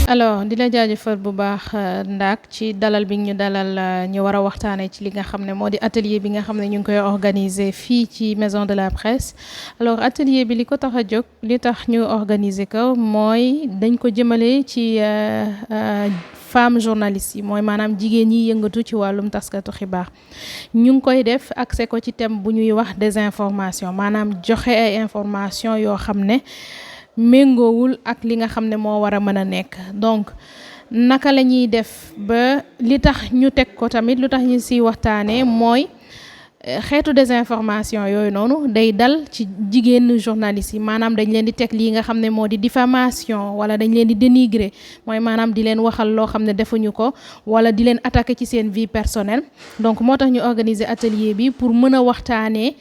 alors di la jaajëfal bu baax Ndack ci dalal bi ñu dalal ñu war a waxtaanee ci li nga xam ne moo di atelier bi nga xam ne ñu ngi koy organiser fii ci maison de la presse. alors atelier bi li ko tax a jóg li tax ñu organiser ko mooy dañ ko jëmale ci femme journaliste yi mooy maanaam jigéen ñi yëngatu ci wàllum taskatu xibaar. ñu ngi koy def accès ko ci thème bu ñuy wax désinformation maanaam joxe ay information yoo xam ne méngoowul ak li nga xam ne moo war a mën a nekk donc naka la ñuy def ba li tax ñu teg ko tamit lu tax ñu siy waxtaanee mooy xeetu désinformation yooyu noonu day dal ci jigéenu journalistes yi maanaam dañ leen di teg lii nga xam ne moo di diffamation wala dañ leen di dénigrer mooy maanaam di leen waxal loo xam ne defuñu ko wala di leen attaquer ci seen vie personnelle. donc moo tax ñu organiser atelier bi pour mën a waxtaanee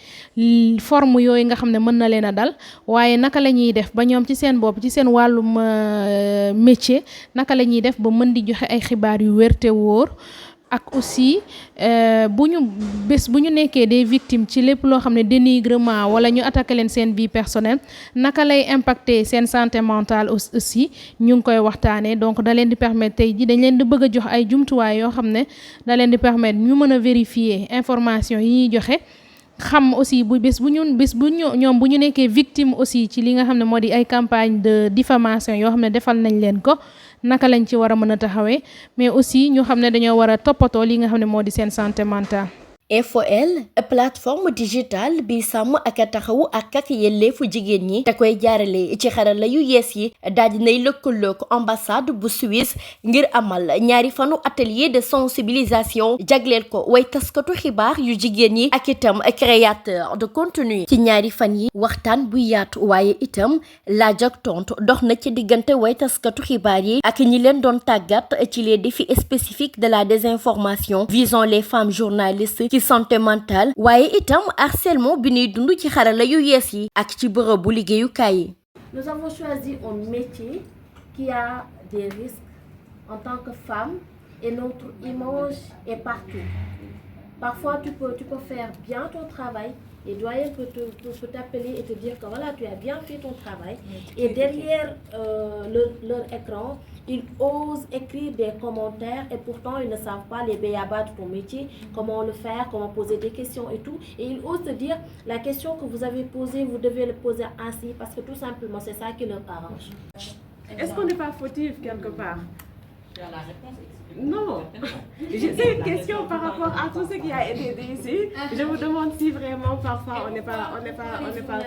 forme yooyu nga xam ne mën na leen a dal waaye naka la ñuy def ba ñoom ci seen bopp ci seen wàllum métier naka la ñuy def ba mën di joxe ay xibaar yu wér te wóor. ak aussi bu ñu nekkee des victimes ci lépp loo xam ne dénigrement wala ñu attaqué leen seen vie personnelle naka lay impacter seen santé mentale aussi ñu ngi koy waxtaanee donc da leen di permettre tey ji dañ leen di bëgg a jox ay jumtuwaay yoo xam ne da leen di permettre ñu mën a vérifier information yi ñuy joxe xam aussi ñoom bu ñu nekkee victime aussi ci li nga xam ne moo di ay campagne de diffamation yoo xam ne defal nañ leen ko naka lañ ci war a mën a taxawee mais aussi ñu xam ne dañoo war a toppatoo li nga xam ne moo di seen santé mentale. InfoL plateforme digitale bi sàmm ak a taxawu ak yelleefu jigéen ñi te koy jaarale ci xarala yu yees yi daal dinay lëkkaloog ambassade bu Suisse ngir amal ñaari fanu atelier de sensibilisation jagleel ko way taskatu xibaar yu jigéen ñi ak itam créateur de contenu. ci ñaari fan yi waxtaan bu yaatu waaye itam laaj ak tontu dox na ci diggante way taskatu xibaar yi ak ñi leen doon tàggat ci les défis spécifiques de la désinformation visant les femmes journalistes santé mentale waaye itam harcèlement bi ñuy dund ci xarala yu yees yi ak ci bërëbu liggéeyukaay yi. Nous avons choisi un métier qui a des risques en tant que femme et notre image est partout. Parfois tu peux faire bien ton travail et doyen peut t'appeler et te dire que voilà, tu as bien fait ton travail et derrière leur écran ils osent écrire des commentaires et pourtant ils ne savent pas les b.a-ba de ton métier, comment le faire, comment poser des questions et tout, et ils osent te dire la question que vous avez posée, vous devez le poser ainsi parce que tout simplement c'est ça qui leur arrange. Est-ce qu'on n'est pas fautif quelque part? Tu as la réponse. Non, c'est une question par rapport à tout ce qui a été dit ici. Je vous demande si vraiment parfois on n'est pas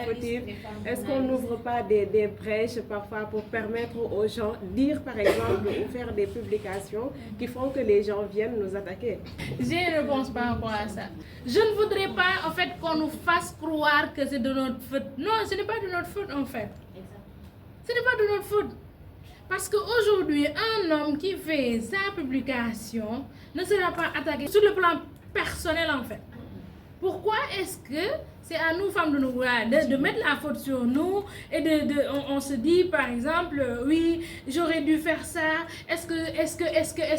fautif. Est-ce qu'on n'ouvre pas des brèches parfois pour permettre aux gens de dire par exemple ou faire des publications qui font que les gens viennent nous attaquer? J'ai une réponse par rapport à ça. Je ne voudrais pas en fait qu'on nous fasse croire que c'est de notre faute. Non, ce n'est pas de notre faute en fait. Ce n'est pas de notre faute. Parce qu'aujourd'hui, un homme qui fait sa publication ne sera pas attaqué sur le plan personnel en fait. Pourquoi est-ce que c'est à nous femmes de mettre la faute sur nous et on se dit par exemple oui j'aurais dû faire ça, est-ce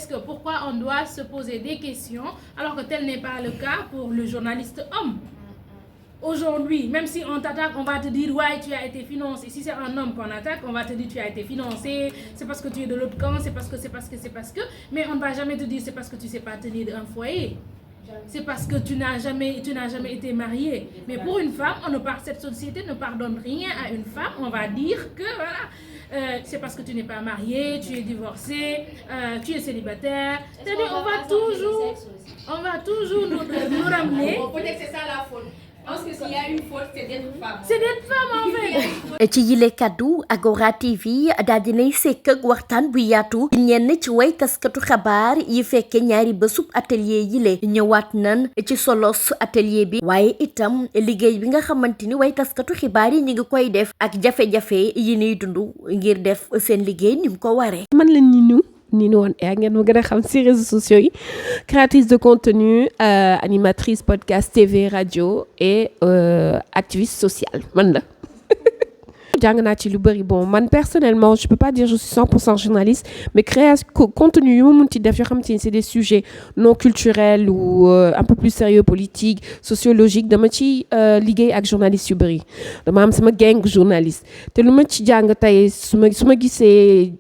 que pourquoi on doit se poser des questions alors que tel n'est pas le cas pour le journaliste homme. Aujourd'hui, même si on t'attaque, on va te dire ouais tu as été financé. Si c'est un homme qu'on attaque, on va te dire tu as été financé, c'est parce que tu es de l'autre camp, c'est parce que, mais on ne va jamais te dire c'est parce que tu sais pas tenir un foyer. C'est parce que tu n'as jamais été marié. Mais pour une femme, cette société ne pardonne rien à une femme. On va dire que voilà, c'est parce que tu n'es pas marié, tu es divorcé, tu es célibataire. C'est-à-dire on va toujours nous ramener. Peut-être c'est ça la faute. Parce que s'il y a une faute, c'est d'être femme. C'est d'être femme en fait. ci yile kaddu Agora TV daal dinay sekk ak waxtaan bu yaatu ñenn ci way taskatu xabaar yi fekke ñaari bésub atelier yile ñëwaat nan ci solos atelier bi waaye itam liggéey bi nga xamante ni way taskatu xibaar yi ñu ngi koy def ak jafe-jafe yi ñuy dund ngir def seen liggéey ni mu ko waree. man la Nino on air ngeen ma gën a xam ci réseaux sociaux yi créatrice de contenu animatrice podcast TV radio et activiste sociale man la jàng naa ci lu bëri bon man personnellement je peux pas dire je suis 100% journaliste mais contenu yu ma mun ci def yoo xamante ni c'est des sujets non culturels ou un peu plus sérieux politique sociologique dama ci liggéey ak journalistes yu bëri dama am sama gang journaliste te lu ma ci jàng tey su ma gisee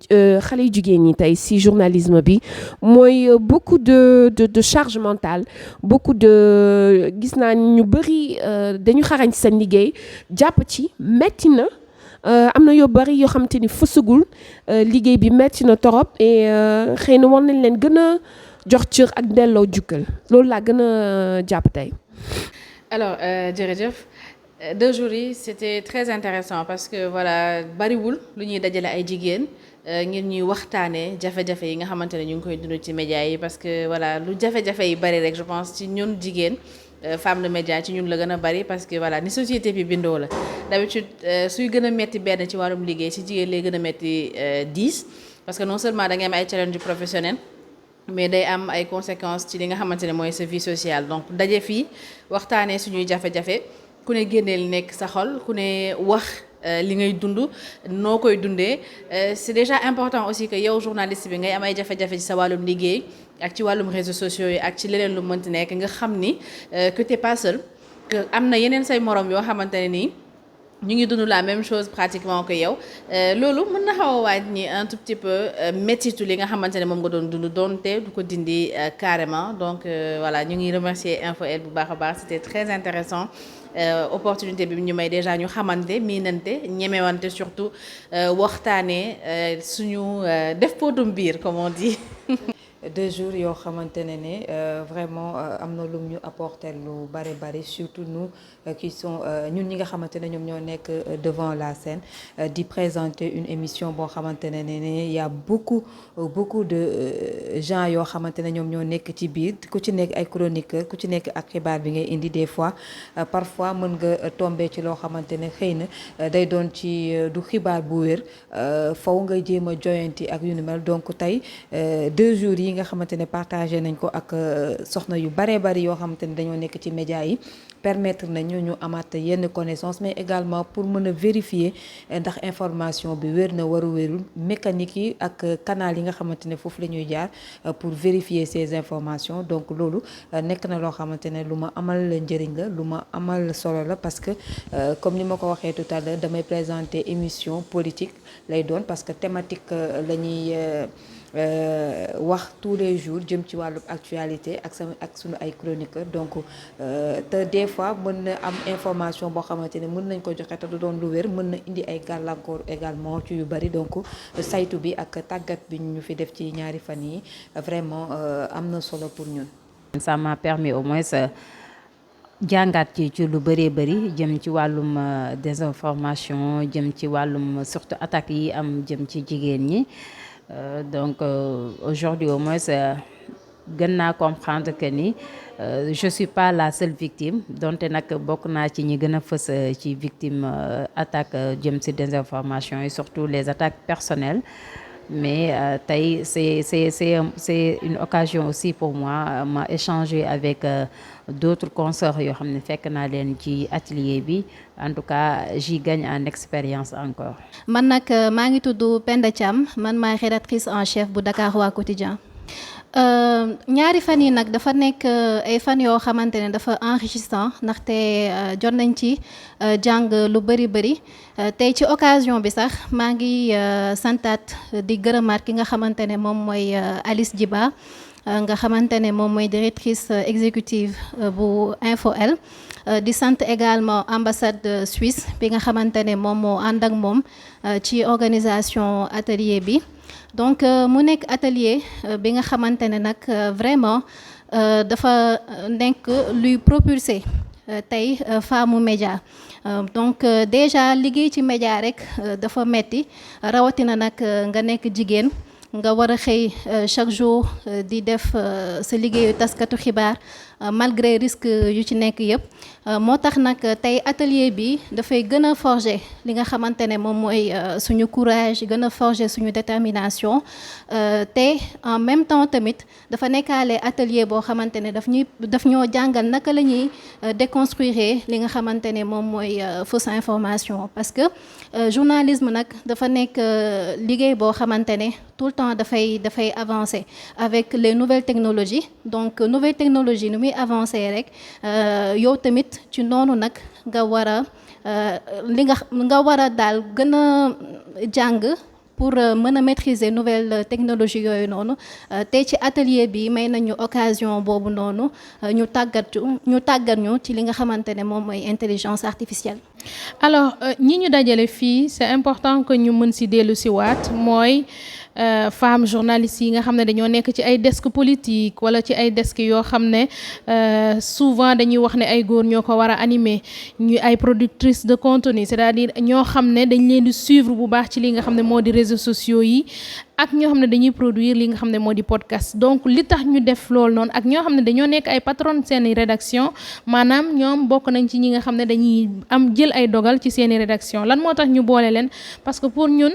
xale yu jigéen ñi tey si journalisme bi mooy beaucoup de charge mentale beaucoup de gis naa ñu bëri dañu xarañ ci seen liggéey jàpp ci metti na am na yoo bari yoo xamante ni fësagul liggéey bi metti na torop et xëy na war nañ leen gën a jox cër ak delloo jukkal loolu laa gën a jàpp tey. Alors jërëjëf 2 jours yi c'était très intéressant parce que voilà bariwul lu ñuy dajale ay jigéen ngir ñuy waxtaanee jafe-jafe yi nga xamante ne ñu ngi koy dund ci médias yi parce que voilà lu jafe-jafe yi bari rek je pense ci ñun jigéen. Femme de média ci ñun la gën a bari parce que voilà ni société bi bindoo la d'habitude suy gën a metti benn ci wàllum liggéey ci jigéen lay gën a metti 10 parce que non seulement da ngay am ay challenge professionnel mais day am ay conséquences ci li nga xamante ne mooy sa vie sociale donc daje fii waxtaanee suñuy jafe-jafe ku ne génneel nekk sa xol ku ne wax li ngay dund noo koy dundee c'est déjà important aussi que yow journaliste bi ngay am ay jafe-jafe ci sa wàllum liggéey ak ci wàllum réseaux sociaux yi ak ci leneen lu mënti nekk nga xam ni que t'es pas seul que am na yeneen say morom yoo xamante ne nii ñu ngi dund la même chose pratiquement que yow loolu mën na xaw a wàññi un tout petit peu méttitu li nga xamante ne moom nga doon dund doonte du ko dindi carrément donc voilà ñu ngi remercier Info-L bu baax a baax c'était très intéressant opportunité bi ñu may déjà ñu xamante miinante ñemewante surtout waxtaanee suñu def potum biir comme on dit. 2 jours yoo xamante ne vraiment am na lum ñu apporter lu bari surtout nous qui sont ñun ñi nga xamante ne ñoom ñoo nekk devant la scène di présenter une émission boo xamante ne y a beaucoup de gens yoo xamante ne ñoom ñoo nekk ci biir ku ci nekk ay chroniqueur ku ci nekk ak xibaar bi ngay indi des fois parfois mën nga tomber ci loo xamante ne xëy na day doon ci du xibaar bu wér faw nga jéem a joyanti ak yu ni mel donc tey 2 jours yi nga xamante ne partagé nañ ko ak soxna yu bari yoo xamante ne dañoo nekk ci média yi permettre nañu ñu amaat yenn connaissance mais également pour mën a vérifier ndax information bi wér na wérul mécanique yi ak canal yi nga xamante ne foofu la ñuy jaar pour vérifier ces informations donc loolu nekk na loo xamante ne lu ma amal njëriñ la lu ma amal solo la parce que comme ni ma ko waxee tout à l'heure damay présenter émission politique lay doon parce que thématique la ñuy wax tous les jours jëm ci wàllu actualité ak sunu ay chroniqueurs donc te des fois mën na am information boo xamante ne mën nañ ko joxe te du doon lu wér mën na indi ay gàllankoor également ci yu bari donc saytu bi ak tàggat bi ñu fi def ci ñaari fan yi vraiment am na solo pour ñun. Ça m'a permis au moins jàngaat ci lu bari jëm ci wàllum désinformation jëm ci wàllum surtout attaques yi am jëm ci jigéen ñi. Donc aujourd'hui au moins gën naa comprendre que ni je suis pas la seule victime donte nag bokk naa ci ñi gën a fës ci victime attaque jëm ci désinformation et surtout les attaques personnelles mais tey c'est une occasion aussi pour moi ma échanger avec d'autres consoeurs yoo xam ne fekk naa leen ci atelier bi en tout cas j'y gagne en expérience encore. man nag maa ngi tudd Penda Thiam man maay rédactrice en chef bu Dakarois Quotidien ñaari fan yi nag dafa nekk ay fan yoo xamante ne dafa enrichissant ndaxte jot nañ ci jàng lu bari tey ci occasion bi sax maa ngi santaat di gërëmaat ki nga xamante ne moom mooy Alice Djiba nga xamante ne moom mooy directrice exécutive bu Info-L di sant également ambassade Suisse bi nga xamante ne moom moo ànd ak moom ci organisation atelier bi donc mu nekk atelier bi nga xamante ne nag vraiment dafa nekk luy propulser tey femme média donc déjà liggéey ci média rek dafa metti rawatina nag nga nekk jigéen nga war a xëy chaque jour di def sa liggéeyu taskatu xibaar malgré risque yu ci nekk yëpp moo tax nag tey atelier bi dafay gën a forger li nga xamante ne moom mooy suñu courage gën a forger suñu détermination te en même temps tamit dafa nekkaale atelier boo xamante ne daf ñoo jàngal naka la ñuy déconstruire li nga xamante ne moom mooy fausse information parce que journalisme nag dafa nekk liggéey boo xamante ne tout le temps dafay avancer avec les nouvelles technologies donc nouvelle technologie nu muy avancer rek yow tamit ci noonu nag nga war a nga war a daal gën a jàng pour mën a maîtriser nouvelle technologie yooyu noonu te ci atelier bi may nañu occasion boobu noonu ñu tàggat ñu ci li nga xamante ne moom mooy intelligence artificielle. alors ñi ñu dajale fii c'est important que ñu mën si dellu si waat mooy femmes journalistes yi nga xam ne dañoo nekk ci ay desk politique wala ci ay desk yoo xam ne souvent dañuy wax ne ay góor ñoo ko war a animer ñu ay productrices de contenu c'est-à-dire ñoo xam ne dañ leen di suivre bu baax ci li nga xam ne moo di réseaux sociaux yi ak ñoo xam ne dañuy produire li nga xam ne moo di podcast donc li tax ñu def loolu noonu ak ñoo xam ne dañoo nekk ay patron seeni rédaction maanaam ñoom bokk nañ ci ñi nga xam ne dañuy am jël ay dogal ci seeni rédaction lan moo tax ñu boole leen parce que pour ñun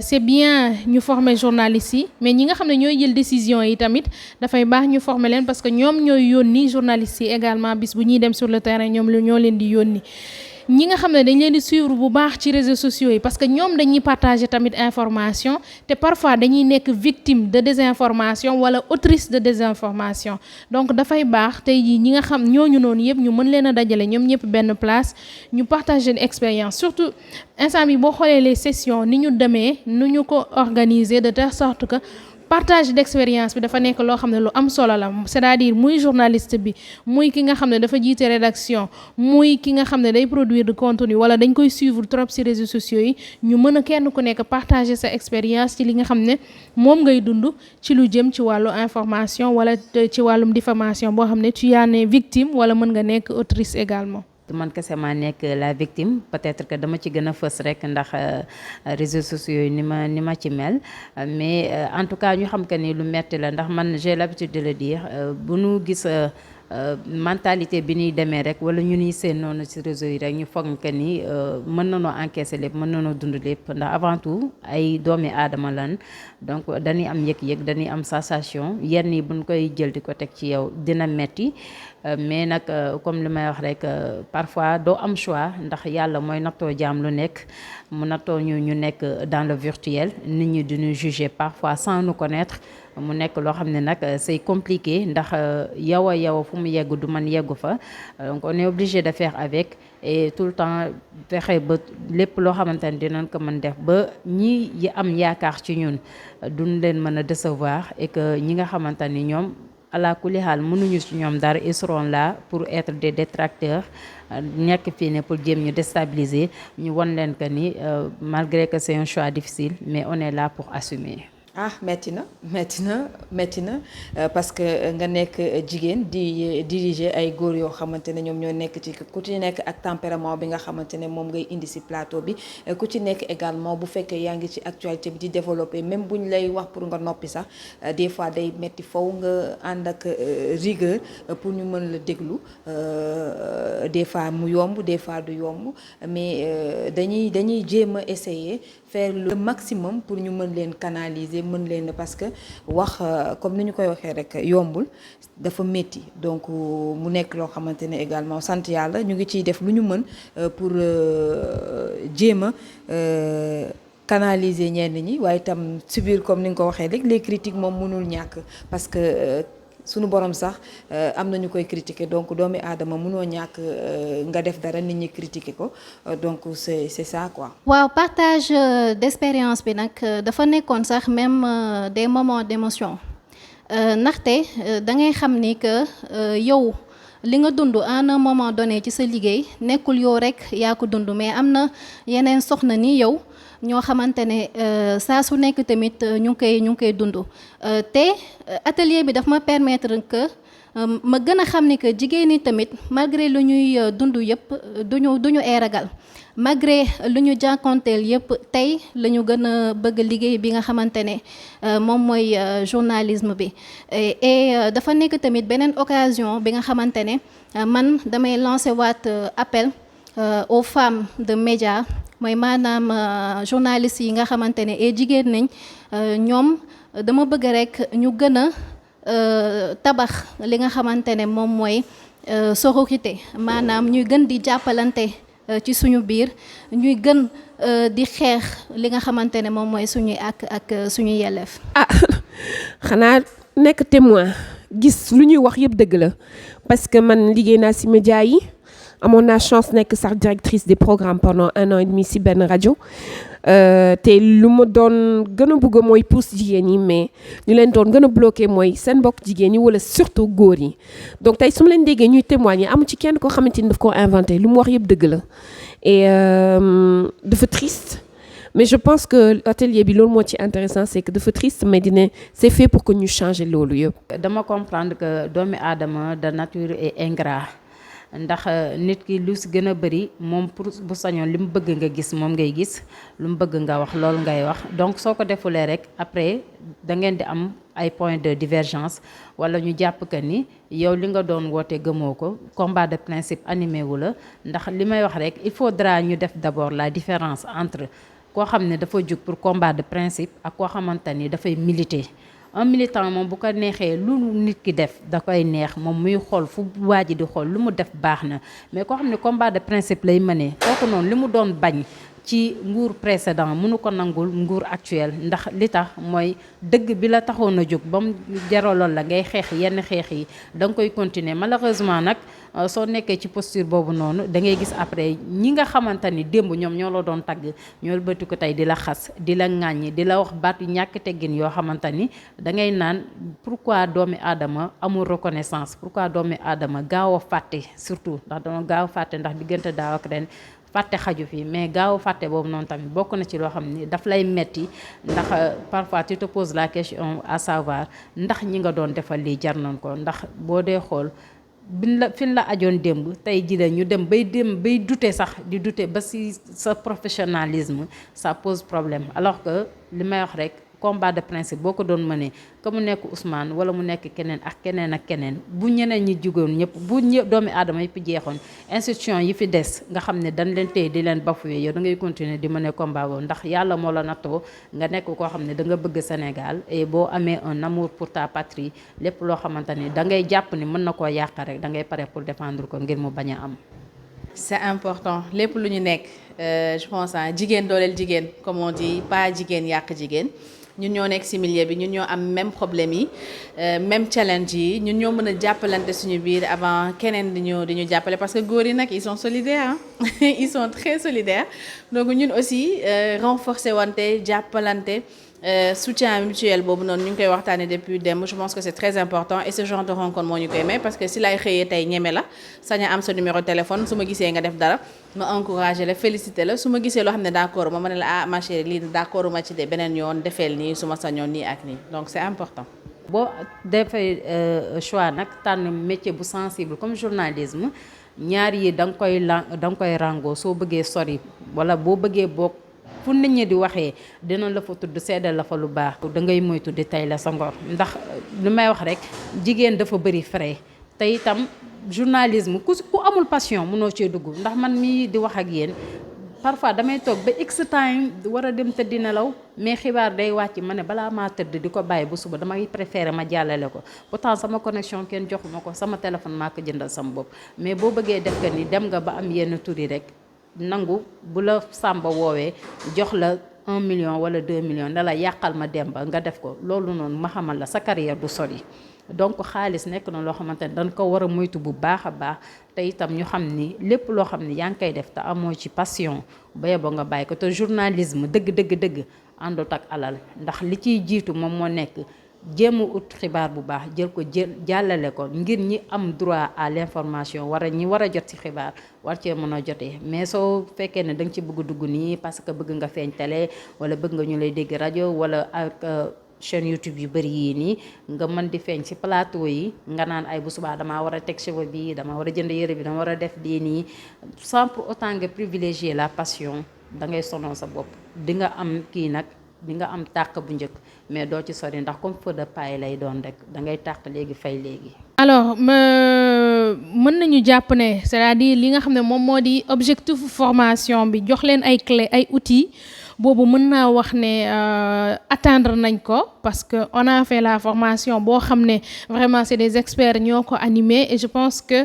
c'est bien ñu former journalistes yi mais ñi nga xam ne ñooy jël décision yi tamit dafay baax ñu former leen parce que ñoom ñooy yónni journalistes yi également bis bu ñuy dem sur le terrain ñoom ñoo leen di yónni ñi nga xam ne dañ leen di suivre bu baax ci réseaux sociaux yi parce que ñoom dañuy partager tamit information te parfois dañuy nekk victime de désinformation wala autrice de désinformation donc dafay baax tey jii ñi nga xam ñooñu noonu yëpp ñu mën leen a dajale ñoom ñëpp benn place ñu partager une expérience surtout instant bi boo xoolee les sessions ni ñu demee nu ñu ko organiser de telle sorte que partage d'expérience bi dafa nekk loo xam ne lu am solo la c'est-à-dire muy journaliste bi muy ki nga xam ne dafa jiite rédaction muy ki nga xam ne day produire de contenu wala dañ koy suivre trop ci réseaux sociaux yi ñu mën a kenn ku nekk partager sa expérience ci li nga xam ne moom ngay dund ci lu jëm ci wàllu information wala ci wàllum diffamation boo xam ne tu en es victime wala mën nga nekk autrice également. man kese maa nekk la victime peut-être que dama ci gën a fës rek ndax réseaux sociaux yi ni ma ci mel mais en tout cas ñu xam que ni lu metti la ndax man j'ai l'habitude de le dire bu nu gis mentalité bi ñuy demee rek wala ñu ni seen noonu ci réseau yi rek ñu foog que ni mën nañoo encaisser lépp mën nañoo dund lépp ndax avant tout ay doomi aadama lan donc dañuy am yëg-yëg dañuy am sensation yenn yi buñ koy jël di ko teg ci yow dina metti mais nag comme li may wax rek parfois doo am choix ndax yàlla mooy nattoo jaam lu nekk mu nattoo ñu nekk dans le virtuel nit ñi di ñu juger parfois sans nous connaître mu nekk loo xam ne nag c'est compliqué ndax yow fu mu yegg du man yeggu fa donc on est obligé de faire avec et tout le temps fexe ba lépp loo xamante ne dinañ ko mën def ba ñi am yaakaar ci ñun duñ leen mën a décevoir et que ñi nga xamante ni ñoom ala kulli xaal mënuñu ci ñoom dara ils seront là pour être des détracteurs nekk fii ne pour jéem ñu déstabiliser ñu won leen que ni malgré que c'est un choix difficile mais on est là pour assumer. metti na parce que nga nekk jigéen di diriger ay góor yoo xamante ne ñoom ñoo nekk ci ku ci nekk ak tempérament bi nga xamante ne moom ngay indi ci plateau bi ku ci nekk également bu fekkee yaa ngi ci actualité bi di développer même bu ñu lay wax pour nga noppi sax des fois day metti faw nga ànd ak rigueur pour ñu mën la déglu des fois mu yomb des fois du yomb mais dañuy jéem a essayer faire le maximum pour ñu mën leen canaliser mën leen parce que wax comme ni ñu koy waxee rek yombul dafa métti donc mu nekk loo xamante ne également sant yàlla ñu ngi ciy def lu ñu mën pour jéem a canaliser ñenn ñi waaye itam subir comme ni nga ko waxee rek les critiques moom mënul ñàkk parce que sunu borom sax am na ñu koy critiquer donc doomi aadama mënoo ñàkk nga def dara nit ñi critiquer ko donc c'est ça quoi. waaw partage d'expérience bi nag dafa nekkoon sax même des moments d'émotion ndaxte da ngay xam ni que yow li nga dund à un moment donné ci sa liggéey nekkul yow rek yaa ko dund mais am na yeneen soxna ni yow. ñoo xamante ne saa su nekk tamit ñu ngi koy dund te atelier bi daf ma permettre que ma gën a xam ni que jigéen ñi tamit malgré lu ñuy dund yëpp duñu ay ragal malgré lu ñu jànkonteel yëpp tey la ñu gën a bëgg liggéey bi nga xamante ne moom mooy journalisme bi et dafa nekk tamit beneen occasion bi nga xamante ne man damay lancer waat appel aux femmes de médias mooy maanaam journalistes yi nga xamante ne et jigéen nañ ñoom dama bëgg rek ñu gën a tabax li nga xamante ne moom mooy sororité maanaam ñuy gën di jàppalante ci suñu biir ñuy gën di xeex li nga xamante ne moom mooy suñuy ak suñuy yelleef. xanaa nekk témoin gis lu ñuy wax yëpp dëgg la parce que man liggéey naa ci média yi amoon naa chance nekk sax directrice des programmes pendant 1 an et demi ci benn rajo te lu ma doon gën a bëgg mooy pousse jigéen ñi mais ñu leen doon gën a bloqué mooy seen mbokk jigéen ñi wala surtout góor yi donc tey su ma leen déggee ñuy témoigner amu ci kenn koo xamante ni daf koo inventé lu mu wax yëpp dëgg la et dafa triste mais je pense que atelier bi loolu moo ci intéressant c'est que dafa triste mais c'est fait pour que ñu changer loolu yëpp. dama comprendre que doomi aadama de nature est ingrat ndax nit ki lu si gën a bëri moom pour bu sañoon li mu bëgg nga gis moom ngay gis lu mu bëgg nga wax loolu ngay wax donc soo ko defulee rek après da ngeen di am ay points de divergence wala ñu jàpp que ni yow li nga doon woote gëmoo ko combat de principe animé wu la ndax li may wax rek il faudra ñu def d'abord la différence entre koo xam ne dafa jug pour combat de principe ak koo xamante ni dafay militer. Un militant moom bu ko neexee lu nit ki def da koy neex moom muy xool fu waa ji di xool lu mu def baax na mais koo xam ne combat de principe lay mënee kooku noonu li mu doon bañ ci nguur précédent mënu ko nangul nguur actuel ndax li tax mooy dëgg bi la taxoon a jóg ba mu jaraloon la ngay xeex yenn xeex yi da nga koy continuer malheureusement nag soo nekkee ci posture boobu noonu da ngay gis après ñi nga xamante ni démb ñoom ñoo la doon tagg ñoo bëti ko tey di la xas di la ŋàññi di la wax baat yu ñàkk teggin yoo xamante ni da ngay naan pourquoi doomi aadama amul reconnaissance pourquoi doomi aadama gaaw a fàtte surtout ndax dama gaaw a fàtte ndax diggante daaw ak ren fàtte xaju fi mais gaaw fàtte boobu noonu tamit bokk na ci loo xam ni daf lay metti ndax parfois tu te poses la question à savoir ndax ñi nga doon defal lii jar nañ ko ndax boo dee xool fin la ajoon démb tey ji la ñu dem bay douter sax di douter ba ci sa professionnalisme ça pose problème alors que li may wax rek combat de principe boo ko doon mënee que mu nekk Ousmane wala mu nekk keneen ak keneen bu ñeneen ñi jugoon ñëpp bu doomi aadama yëpp jeexoon institution yi fi des nga xam ne dañ leen téye di leen bafoué yow da ngay continuer di mëne combat boobu ndax yàlla moo la nattoo nga nekk koo xam ne da nga bëgg Sénégal et boo amee un amour pour ta patrie lépp loo xamante ni da ngay jàpp ni mën na koo yàq rek da ngay pare pour défendre ko ngir mu bañ a am. C'est important lépp lu ñu nekk je pense jigéen dooleel jigéen comme on dit pas jigéen yàq jigéen. ñun ñoo nekk ci milieu bi ñun ñoo am même problème yi même challenge yi ñun ñoo mën a jàppalante suñu biir avant keneen di ñu jàppale parce que góor yi nag ils sont solidaires ils sont très solidaires donc ñun aussi renforcer wante jàppalante soutien mutuel boobu noonu ñu ngi koy waxtaanee depuis démb je pense que c'est très important et ce genre de rencontre moo ñu koy may parce que si lay xëyee tey ñeme la sañ a am sa numéro téléphone su ma gisee nga def dara ma encouragé la félicité la su ma gisee loo xam ne d'accord ma ne la ah ma chérie lii d'accord ma ci de beneen yoon defeel nii su ma sañoon nii ak nii donc c'est important. boo defee choix nag tànn métier bu sensible comme journalisme ñaar yi da nga koy ràngoo soo bëggee sori wala boo bëggee bokk. fu nit ñi di waxee dina la fa tudd seddal la fa lu baax da ngay moytu di tey la sa ngor ndax lu may wax rek jigéen dafa bëri frais te itam journalisme ku amul passion mënoo cee dugg ndax man mii di wax ak yéen parfois damay toog ba x time war a dem tëddi nelaw mais xibaar day wàcc ma ne balaa maa tëdd di ko bàyyi ba suba damay préférer ma jàllale ko pourtant sama connexion kenn joxuma ko sama téléphone maa ko jëndal sama bopp mais boo bëggee def que ni dem nga ba am yenn tur yi rek nangu bu la Samba woowee jox la 1 million wala 2 millions ne la yàqal ma Demba nga def ko loolu noonu ma xamal la sa carrière du sori donc xaalis nekk na loo xamante ne dañ ko war a moytu bu baax a baax te itam ñu xam ni lépp loo xam ni yaa ngi koy def te amoo ci passion ba yeboo nga bàyyi ko te journalisme dëgg àndut ak alal ndax li ciy jiitu moom moo nekk jéem a ut xibaar bu baax jël ko jàllale ko ngir ñi am droit à l'information ñi war a jot ci xibaar war cee mën a jotee mais soo fekkee ne da nga ci bëgg dugg nii parce que bëgg nga feeñ télé wala bëgg nga ñu lay dégg rajo wala ak chaîne YouTube yu bëri yii nii nga mën di feeñ ci plateau yi nga naan ay bu subaa damaa war a teg cheveux bi damaa war a jënd yëre bi dama war a def lii nii sans pour autant nga privilégier la passion da ngay sonal sa bopp di nga am kii nag di nga am tàq bu njëkk mais doo ci sori ndax comme feu de paille lay doon rek da ngay tàq léegi fay léegi. alors mën nañu jàpp ne c'est-à-dire li nga xam ne moom moo di objectif formation bi jox leen ay clés ay outils boobu mën naa wax ne atteindre nañ ko parce que on a fait la formation boo xam ne vraiment c'est des experts ñoo ko animé et je pense que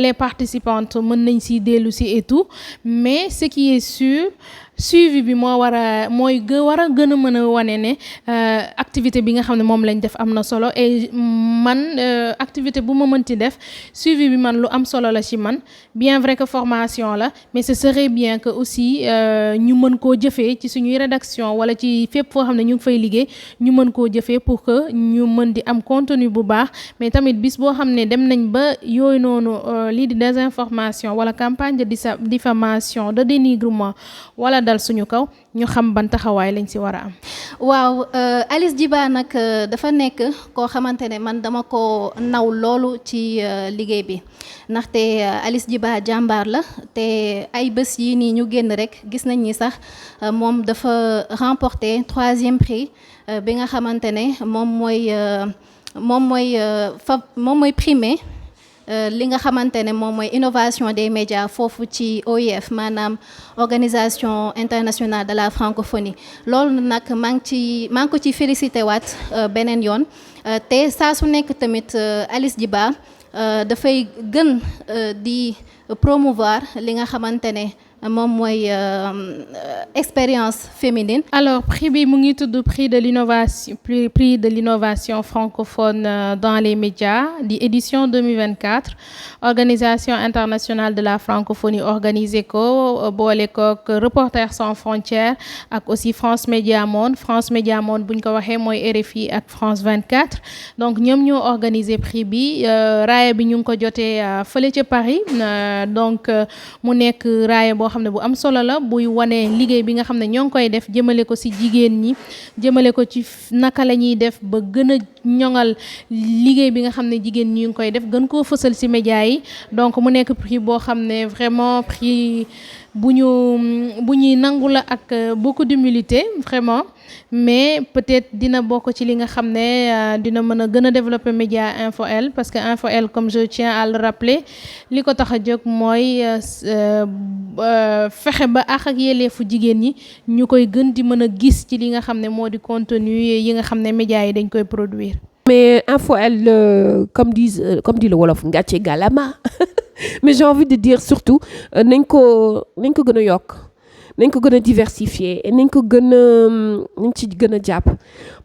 les participantes mën nañ si dellu si et tout mais ce qui est sûr suivi bi moo war a gën a mën a wane ne activité bi nga xam ne moom lañ def am na solo et man activité bu ma mënti def suivi bi man lu am solo la ci man bien vrai que formation la mais ce serait bien que aussi ñu mën koo jëfee ci suñuy rédaction wala ci fépp foo xam ne ñu ngi fay liggéey ñu mën koo jëfee pour que ñu mën di am contenu bu baax mais tamit bis boo xam ne dem nañ ba yooyu noonu lii di désinformation wala campagne de diffamation de dénigrement wala dal suñu kaw ñu xam ban taxawaay lañ ci war a am. waaw Alice Djiba nag dafa nekk koo xamante ne man dama ko naw loolu ci liggéey bi ndaxte Alice Djiba jàmbaar la te ay bés yi nii ñu génn rek gis nañ ni sax moom dafa remporter 3e prix bi nga xamante ne moom mooy primé li nga xamante ne moom mooy innovation des médias foofu ci OIF maanaam organisation internationale de la francophonie loolu nag maa ngi ko ci félicité waat beneen yoon te saa su nekk tamit Alice Djiba dafay gën di promouvoir li nga xamante ne moom mooy expérience féminine. alors prix bi mu ngi tudd prix de l'innovation francophone dans les médias di édition 2024 organisation internationale de la francophonie organisé ko boole kook Reporters sans frontières ak aussi France Média Monde buñ ko waxee mooy RFI ak France 24 donc ñoom ñoo organisé prix bi raaya bi ñu ngi ko jotee fële ca Paris donc mu nekk raaya boo xam ne bu am solo la buy wane liggéey bi nga xam ne ñoo ngi koy def jëmale ko ci jigéen ñi jëmale ko ci naka la ñuy def ba gën a ñoŋal liggéey bi nga xam ne jigéen ñi ngi koy def gën koo fësal ci média yi donc mu nekk prix boo xam ne vraiment prix bu ñuy nangu la ak beaucoup d'humilité vraiment mais peut-être dina bokk ci li nga xam ne dina mën a gën a développer média InfoL parce que InfoL comme je tiens à le rappeler li ko tax a jóg mooy fexe ba ak yelleefu jigéen ñi ñu koy gën di mën a gis ci li nga xam ne moo di contenu yi nga xam ne média yi dañ koy produire. mais InfoL comme dit le wolof ngàcce galama mais j'ai envie de dire surtout nañ ko gën a yokk nañ ko gën a diversifier et nañ ci gën a jàpp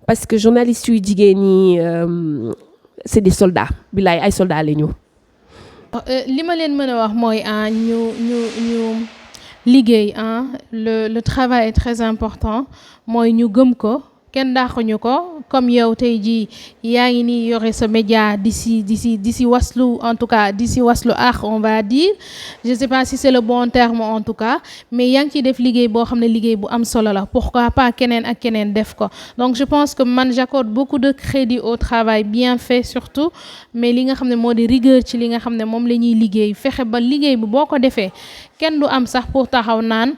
parce que journalistes yu jigéen ñi c'est des soldats bilaay ay soldats la ñu. li ma leen mën a wax mooy ñu liggéey le travail est très important mooy ñu gëm ko kenn daaxuñu ko comme yow tey jii yaa ngi nii yore sa média di si waslu en tout cas di si waslu on va dire je sais pas si c'est le bon terme en tout cas mais yaa ngi ciy def liggéey boo xam ne liggéey bu am solo la pourquoi pas keneen ak keneen def ko donc je pense que man j'accorde beaucoup de crédit au travail bien fait surtout mais li nga xam ne moo di rigueur ci li nga xam ne moom la ñuy liggéey fexe ba liggéey bi boo ko defee kenn du am sax pour taxaw naan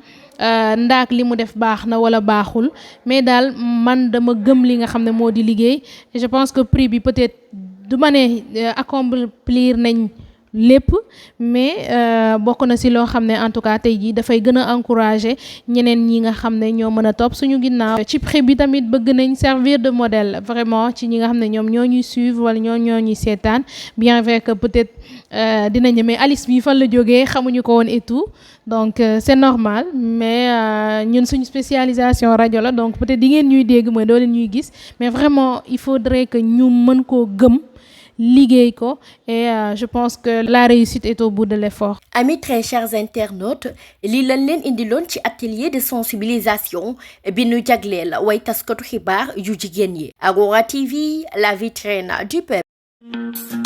ndaak li mu def baax na wala baaxul mais daal man dama gëm li nga xam ne moo di liggéey et je pense que prix bi peut-être du ma ne accomplir nañ lépp mais bokk na ci loo xam ne en tout cas tey jii dafay gën a encourager ñeneen ñi nga xam ne ñoo mën a topp suñu ginnaaw. ci prix bi tamit bëgg nañ servir de modèle vraiment ci ñi nga xam ne ñoom ñoo ñuy suivre wala ñoo ñuy seetaan bien vrai que peut-être dinañu mais Alice bi fan la jógee xamuñu ko woon et tout donc c'est normal mais ñun suñu spécialisation rajo la donc peut-être di ngeen ñuy dégg mooy doo leen ñuy gis mais vraiment il faudrait que ñu mën koo gëm. liggéey ko et je pense que la réussite est au bout de l'effort. Amis très chers internautes lii lañ leen indiloon ci atelier de sensibilisation bi nu jagleel way taskatu xibaar yu jigéen yi. Agora TV, la vitrine du peuple.